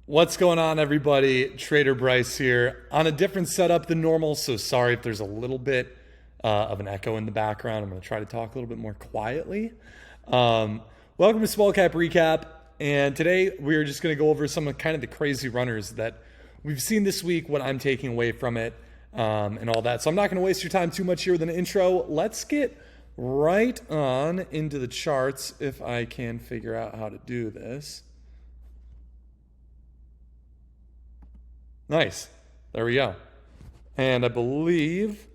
What's going on, everybody? Trader Bryce here on a different setup than normal, so sorry if there's a little bit of an echo in the background. I'm going to try to talk a little bit more quietly. Welcome to Small Cap Recap, and today we're just going to go over some of kind of the crazy runners that we've seen this week, what I'm taking away from it, and all that. So I'm not going to waste your time too much here with an intro. Let's get right on into the charts if I can figure out how to do this. Nice. There we go. And I believe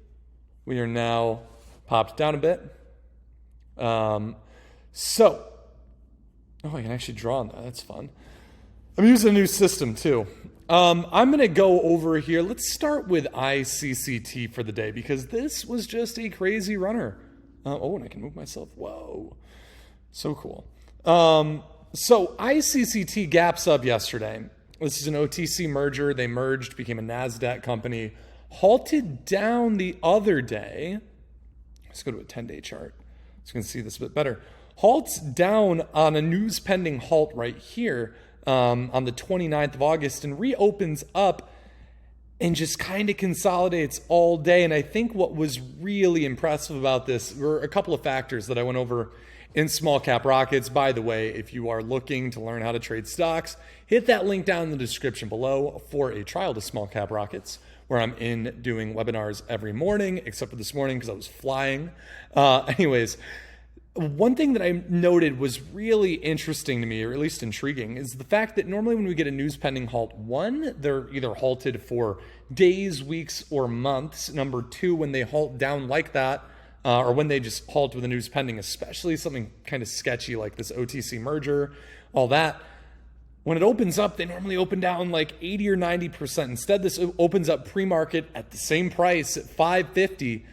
we are now popped down a bit. Oh, I can actually draw on that. That's fun. I'm using a new system too. I'm going to go over here. Let's start with ICCT for the day because this was just a crazy runner. And I can move myself. Whoa. So cool. So ICCT gaps up yesterday. This is an OTC merger. They merged, became a NASDAQ company, halted down the other day. Let's go to a 10-day chart so you can see this a bit better. Halts down on a news pending halt right here on the 29th of August and reopens up and just kind of consolidates all day. And I think what was really impressive about this were a couple of factors that I went over in Small Cap Rockets. By the way, if you are looking to learn how to trade stocks, hit that link down in the description below for a trial to Small Cap Rockets, where I'm in doing webinars every morning, except for this morning because I was flying. Anyways, one thing that I noted was really interesting to me, or at least intriguing, is the fact that normally when we get a news pending halt, one, they're either halted for days, weeks, or months. Number two, when they halt down like that, or when they just halt with a news pending, especially something kind of sketchy like this OTC merger, all that. When it opens up, they normally open down like 80 or 90%. Instead, this opens up pre-market at the same price at 550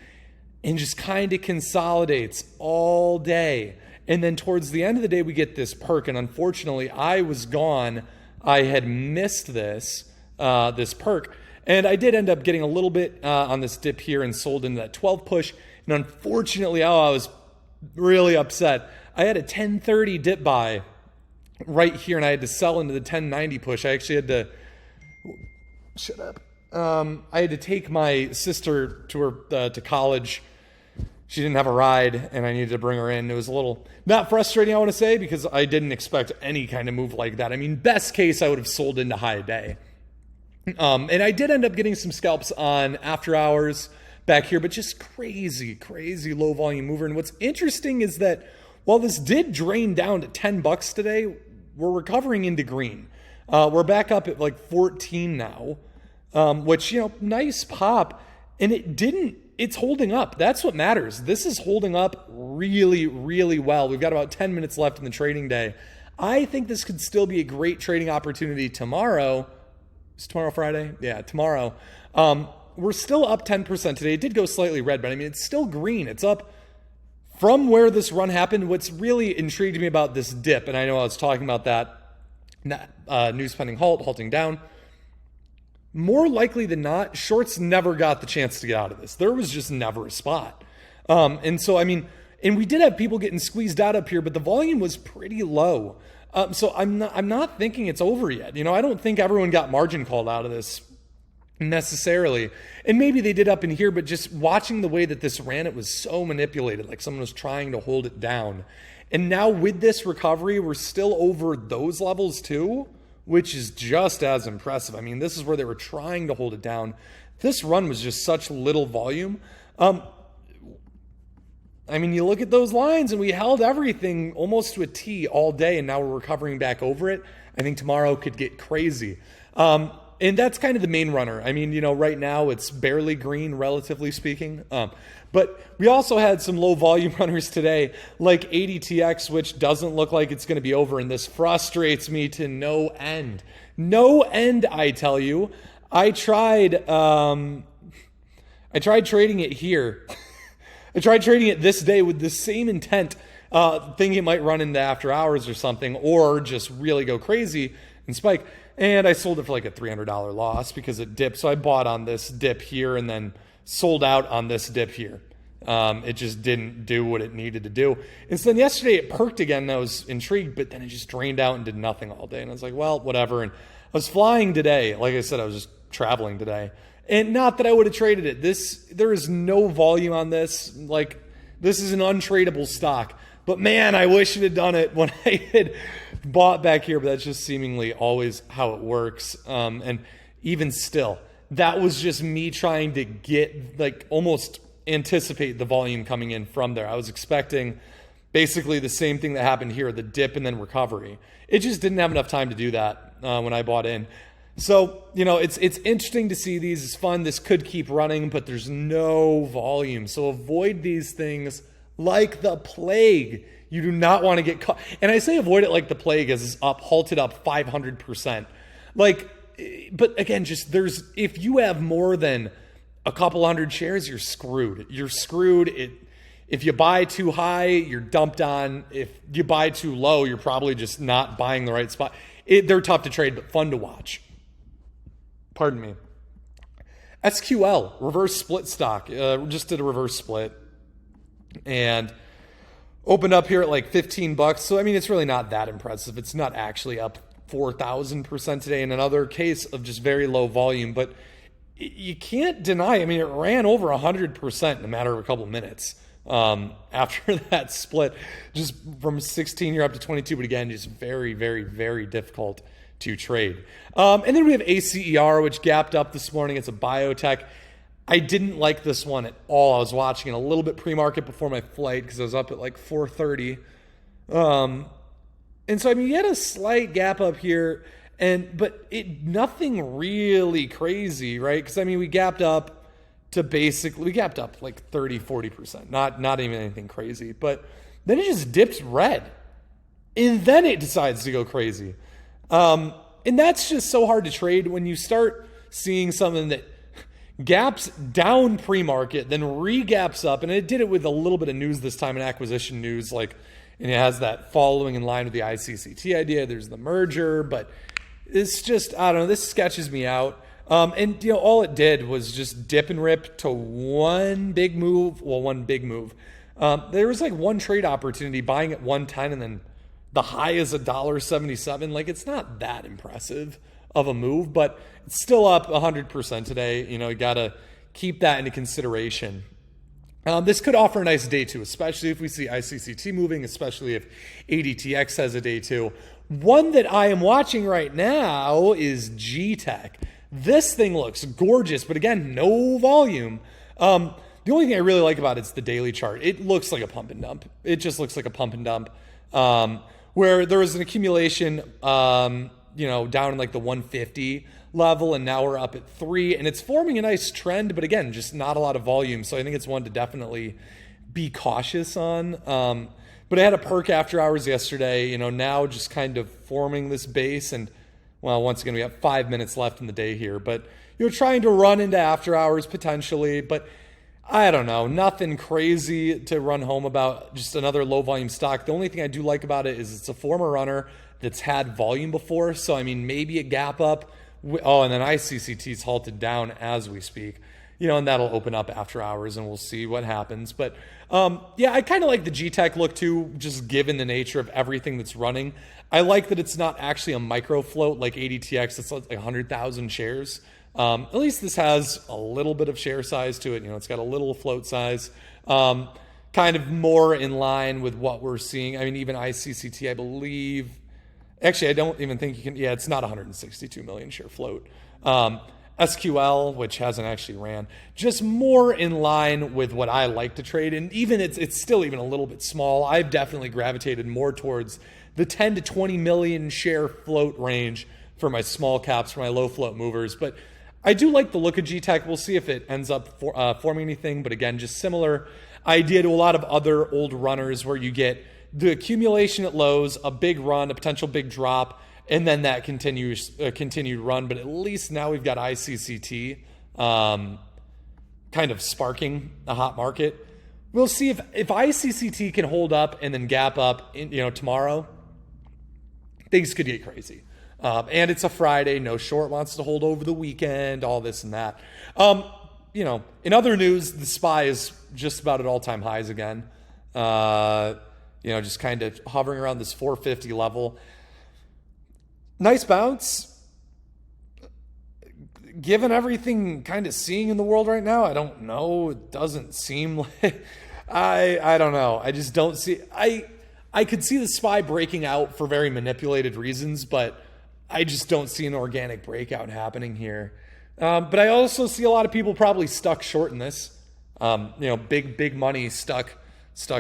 and just kind of consolidates all day. And then towards the end of the day, we get this perk. And unfortunately, I was gone. I had missed this perk. And I did end up getting a little bit on this dip here and sold into that 12 push. And unfortunately, I was really upset. I had a 1030 dip buy right here, and I had to sell into the 1090 push. I actually had to... Shut up. I had to take my sister to college. She didn't have a ride, and I needed to bring her in. It was a little... not frustrating, I want to say, because I didn't expect any kind of move like that. I mean, best case, I would have sold into high day. And I did end up getting some scalps on after hours back here, but just crazy low volume mover. And what's interesting is that while this did drain down to $10 today, we're recovering into green. We're back up at like 14 now, which, nice pop. And it's holding up. That's what matters. This is holding up really, really well. We've got about 10 minutes left in the trading day. I think this could still be a great trading opportunity tomorrow. Is tomorrow Friday? Yeah, tomorrow. We're still up 10% today. It did go slightly red, but I mean, it's still green. It's up from where this run happened. What's really intrigued me about this dip, and I know I was talking about that news pending halting down. More likely than not, shorts never got the chance to get out of this. There was just never a spot. And so, I mean, and we did have people getting squeezed out up here, but the volume was pretty low. So I'm not thinking it's over yet. I don't think everyone got margin called out of this necessarily. And maybe they did up in here, but just watching the way that this ran, it was so manipulated, like someone was trying to hold it down. And now with this recovery, we're still over those levels too, which is just as impressive. I mean, this is where they were trying to hold it down. This run was just such little volume. I mean, you look at those lines and we held everything almost to a T all day, and now we're recovering back over it. I think tomorrow could get crazy. And that's kind of the main runner. I mean, right now it's barely green, relatively speaking. But we also had some low volume runners today, like ADTX, which doesn't look like it's going to be over. And this frustrates me to no end. No end, I tell you. I tried trading it here. I tried trading it this day with the same intent, thinking it might run into after hours or something, or just really go crazy and spike. And I sold it for like a $300 loss because it dipped. So I bought on this dip here and then sold out on this dip here. It just didn't do what it needed to do. And so then yesterday it perked again, and I was intrigued, but then it just drained out and did nothing all day. And I was like, well, whatever. And I was flying today. Like I said, I was just traveling today. And not that I would have traded it. There is no volume on this. Like, this is an untradeable stock. But man, I wish it had done it when I had bought back here. But that's just seemingly always how it works. And even still, that was just me trying to get, like, almost anticipate the volume coming in from there. I was expecting basically the same thing that happened here, the dip and then recovery. It just didn't have enough time to do that when I bought in. So, it's interesting to see these. It's fun. This could keep running, but there's no volume. So avoid these things like the plague. You do not want to get caught. And I say avoid it like the plague as it's halted up 500%. But again, if you have more than a couple hundred shares, you're screwed. You're screwed. If you buy too high, you're dumped on. If you buy too low, you're probably just not buying the right spot. They're tough to trade, but fun to watch. Pardon me. SQL, reverse split stock. Just did a reverse split and opened up here at like $15. So, it's really not that impressive. It's not actually up 4,000% today in another case of just very low volume, but you can't deny, it ran over 100% in a matter of a couple of minutes after that split, just from 16 you're up to 22, but again, just very, very, very difficult to trade. And then we have ACER, which gapped up this morning. It's a biotech. I didn't like this one at all. I was watching it a little bit pre-market before my flight because I was up at like 4:30. And so, you had a slight gap up here, but nothing really crazy, right? Because, we gapped up like 30, 40%, not even anything crazy. But then it just dips red, and then it decides to go crazy. And that's just so hard to trade when you start seeing something that gaps down pre-market, then re-gaps up, and it did it with a little bit of news this time, in acquisition news, and it has that following in line with the ICCT idea. There's the merger, but it's just, I don't know, this sketches me out. And all it did was just dip and rip to one big move. There was like one trade opportunity buying at 110, and then the high is $1.77. Like, it's not that impressive of a move, but it's still up 100% today. You got to keep that into consideration. This could offer a nice day two, especially if we see ICCT moving, especially if ADTX has a day two. One that I am watching right now is G-Tech. This thing looks gorgeous, but again, no volume. The only thing I really like about it is the daily chart. It looks like a pump and dump. It just looks like a pump and dump. Where there was an accumulation, down in like the 150 level, and now we're up at 3, and it's forming a nice trend, but again, just not a lot of volume. So I think it's one to definitely be cautious on. But I had a perk after hours yesterday, now just kind of forming this base, and well, once again, we have 5 minutes left in the day here, but trying to run into after hours potentially, but I don't know, nothing crazy to run home about, just another low volume stock. The only thing I do like about it is it's a former runner that's had volume before. So, maybe a gap up. And then ICCT's halted down as we speak, and that'll open up after hours and we'll see what happens. But I kind of like the G-Tech look too, just given the nature of everything that's running. I like that it's not actually a micro float like ADTX. It's like 100,000 shares. At least this has a little bit of share size to it. It's got a little float size, kind of more in line with what we're seeing. Even ICCT, I believe. Actually, I don't even think you can. Yeah, it's not 162 million share float. SQL, which hasn't actually ran, just more in line with what I like to trade. And even it's still even a little bit small. I've definitely gravitated more towards the 10 to 20 million share float range for my small caps, for my low float movers. But I do like the look of G-Tech. We'll see if it ends up forming anything. But again, just similar idea to a lot of other old runners where you get the accumulation at lows, a big run, a potential big drop, and then that continued run. But at least now we've got ICCT kind of sparking a hot market. We'll see if ICCT can hold up and then gap up tomorrow. Things could get crazy. And it's a Friday. No short wants to hold over the weekend, all this and that. you know, in other news, the SPY is just about at all-time highs again. You know, just kind of hovering around this 450 level. Nice bounce. Given everything kind of seeing in the world right now, I don't know. It doesn't seem like... I don't know. I just don't see... I could see the SPY breaking out for very manipulated reasons, but I just don't see an organic breakout happening here. But I also see a lot of people probably stuck short in this. You know, big money stuck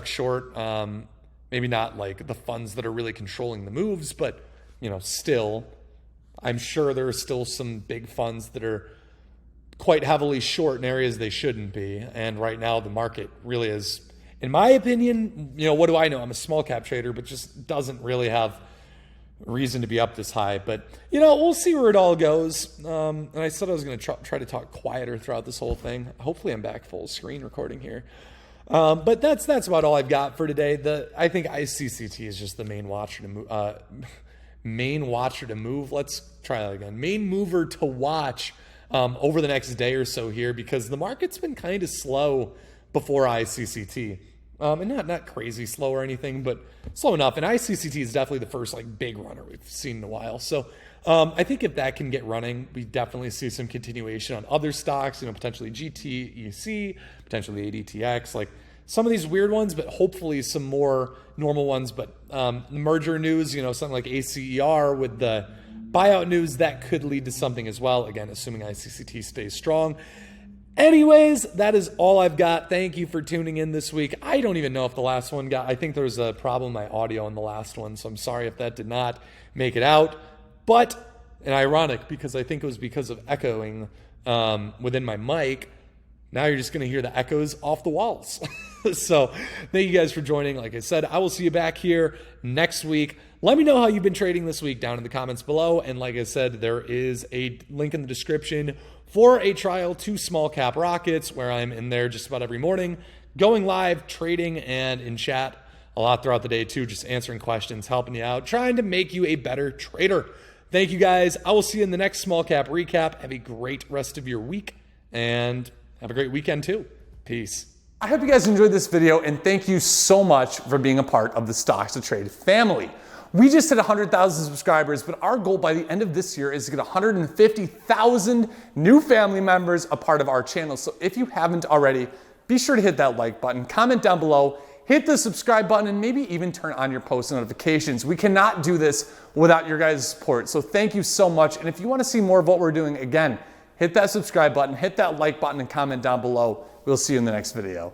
short. Maybe not like the funds that are really controlling the moves, but, you know, still... I'm sure there are still some big funds that are quite heavily short in areas they shouldn't be. And right now the market really is, in my opinion, you know, what do I know? I'm a small cap trader, but just doesn't really have reason to be up this high. But, you know, we'll see where it all goes. And I said I was going to try to talk quieter throughout this whole thing. Hopefully I'm back full screen recording here. But that's about all I've got for today. I think ICCT is just the main watcher to move. Let's try that again. Main mover to watch over the next day or so here, because the market's been kind of slow before ICCT. And not crazy slow or anything, but slow enough. And ICCT is definitely the first like big runner we've seen in a while. So I think if that can get running, we definitely see some continuation on other stocks, you know, potentially GTEC, potentially ADTX, like some of these weird ones, but hopefully some more normal ones. But the merger news, you know, something like ACER with the buyout news, that could lead to something as well. Again, assuming ICCT stays strong. Anyways, that is all I've got. Thank you for tuning in this week. I don't even know if the last one I think there was a problem with my audio in the last one, so I'm sorry if that did not make it out. But, and ironic, because I think it was because of echoing within my mic, now you're just going to hear the echoes off the walls. So thank you guys for joining. Like I said, I will see you back here next week. Let me know how you've been trading this week down in the comments below. And like I said, there is a link in the description for a trial to Small Cap Rockets, where I'm in there just about every morning, going live, trading, and in chat a lot throughout the day too, just answering questions, helping you out, trying to make you a better trader. Thank you guys. I will see you in the next Small Cap Recap. Have a great rest of your week, and have a great weekend too. Peace. I hope you guys enjoyed this video, and thank you so much for being a part of the Stocks to Trade family. We just hit 100,000 subscribers, but our goal by the end of this year is to get 150,000 new family members a part of our channel. So if you haven't already, be sure to hit that like button, comment down below, hit the subscribe button, and maybe even turn on your post notifications. We cannot do this without your guys' support. So thank you so much. And if you want to see more of what we're doing, again, hit that subscribe button, hit that like button, and comment down below. We'll see you in the next video.